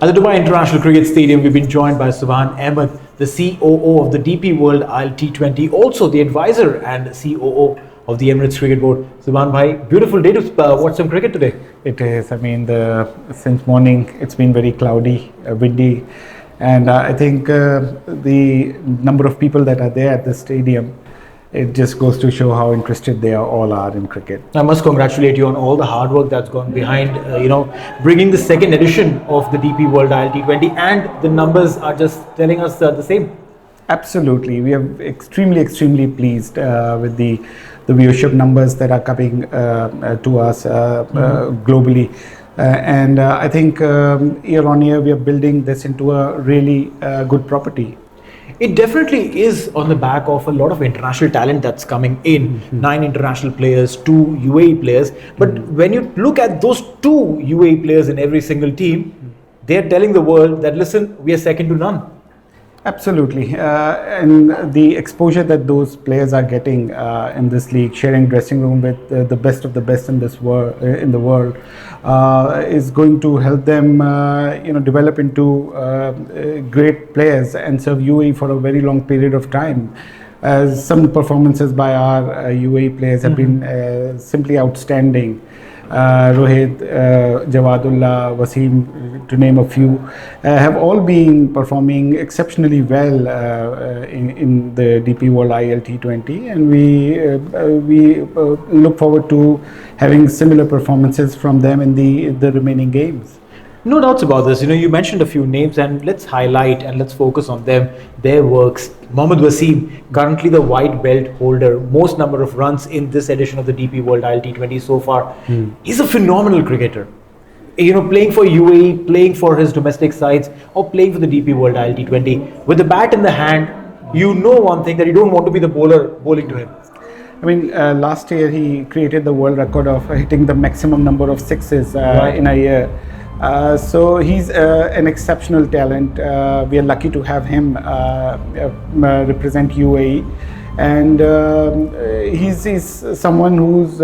At the Dubai International Cricket Stadium, we've been joined by Subhan Ahmad, the COO of the DP World ILT20, also the advisor and COO of the Emirates Cricket Board. Subhan bhai, beautiful day to watch some cricket today. It is. I mean, since morning it's been very cloudy, windy, and I think the number of people that are there at the stadium, it just goes to show how interested they all are in cricket. I must congratulate you on all the hard work that's gone behind, bringing the second edition of the DP World ILT20, and the numbers are just telling us the same. Absolutely, we are extremely pleased with the viewership numbers that are coming to us globally, and I think year on year we are building this into a really good property. It definitely is on the back of a lot of international talent that's coming in. 9 international players, 2 UAE players. But when you look at those 2 UAE players in every single team, they're telling the world that, listen, we are second to none. Absolutely, and the exposure that those players are getting in this league, sharing dressing room with the best of the best in this world, is going to help them, develop into great players and serve UAE for a very long period of time. As some performances by our UAE players have been simply outstanding. Rohit, Jawadullah, Wasim, to name a few, have all been performing exceptionally well in the DP World ILT20, and we look forward to having similar performances from them in the remaining games. No doubts about this. You mentioned a few names, and let's highlight and let's focus on them, their works. Mohammad Wasim, currently the white belt holder, most number of runs in this edition of the DP World ILT20 so far. He's a phenomenal cricketer. Playing for UAE, playing for his domestic sides, or playing for the DP World ILT20. With the bat in the hand, you know one thing, that you don't want to be the bowler bowling to him. I mean, last year he created the world record of hitting the maximum number of sixes in a year. So he's an exceptional talent. We are lucky to have him represent UAE, and he's someone whose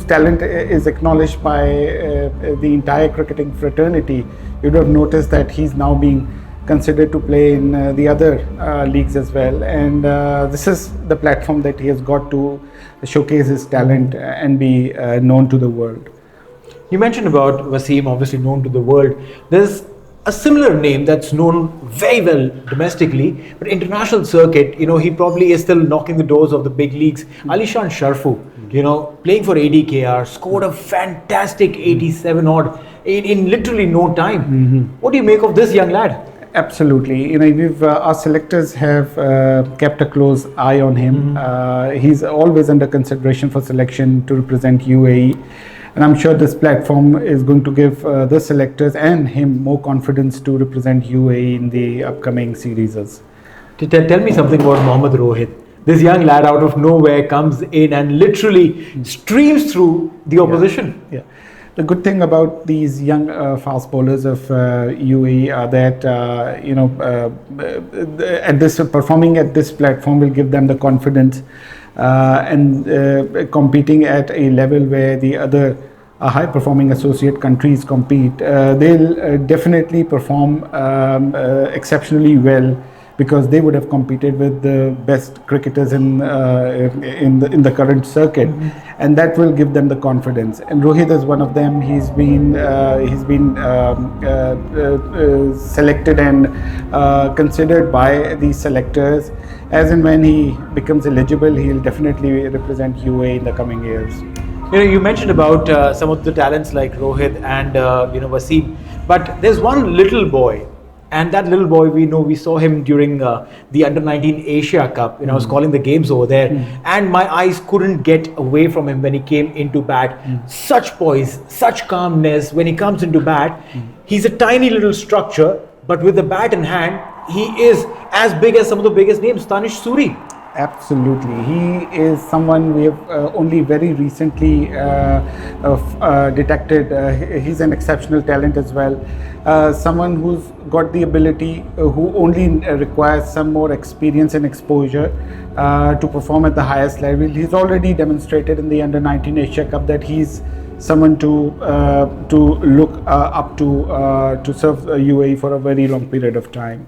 talent is acknowledged by the entire cricketing fraternity. You'd have noticed that he's now being considered to play in the other leagues as well, and this is the platform that he has got to showcase his talent and be known to the world. You mentioned about Wasim, obviously known to the world. There's a similar name that's known very well domestically, but international circuit, he probably is still knocking the doors of the big leagues. Alishan Sharfu, playing for ADKR, scored a fantastic 87 odd in literally no time. What do you make of this young lad? Absolutely. Our selectors have kept a close eye on him. He's always under consideration for selection to represent UAE. And I'm sure this platform is going to give the selectors and him more confidence to represent UAE in the upcoming series. Tell me something about Mohammad Rohit. This young lad out of nowhere comes in and literally streams through the opposition. Yeah. The good thing about these young fast bowlers of UAE are that performing at this platform will give them the confidence and competing at a level where the other high-performing associate countries compete. They'll definitely perform exceptionally well, because they would have competed with the best cricketers in the current circuit, and that will give them the confidence. And Rohit is one of them. He's been selected and considered by the selectors. As and when he becomes eligible, he'll definitely represent UAE in the coming years. You mentioned about some of the talents like Rohit and Wasim, but there's one little boy. And that little boy, we saw him during the Under-19 Asia Cup. I was calling the games over there, and my eyes couldn't get away from him when he came into bat. Such poise, such calmness when he comes into bat. He's a tiny little structure, but with the bat in hand, he is as big as some of the biggest names. Tanish Suri. Absolutely. He is someone we have only very recently detected. He's an exceptional talent as well. Someone who's got the ability, who only requires some more experience and exposure to perform at the highest level. He's already demonstrated in the Under-19 Asia Cup that he's someone to look up to serve UAE for a very long period of time.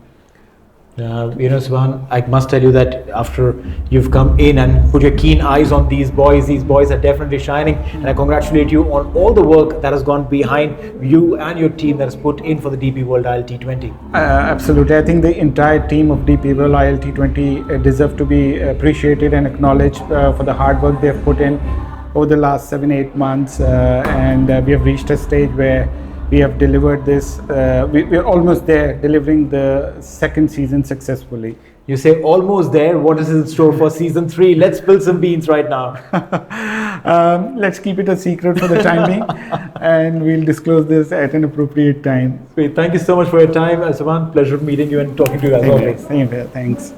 Subhan, I must tell you that after you've come in and put your keen eyes on these boys are definitely shining. And I congratulate you on all the work that has gone behind you and your team that has put in for the DP World ILT20. Absolutely. I think the entire team of DP World ILT20 deserve to be appreciated and acknowledged for the hard work they have put in over the last 7-8 months. And we have reached a stage where we have delivered this. We're almost there, delivering the second season successfully. You say almost there. What is in store for season 3? Let's spill some beans right now. Let's keep it a secret for the time being, and we'll disclose this at an appropriate time. Great. Thank you so much for your time, Subhan. Pleasure meeting you and talking to you as always. Same here. Thanks.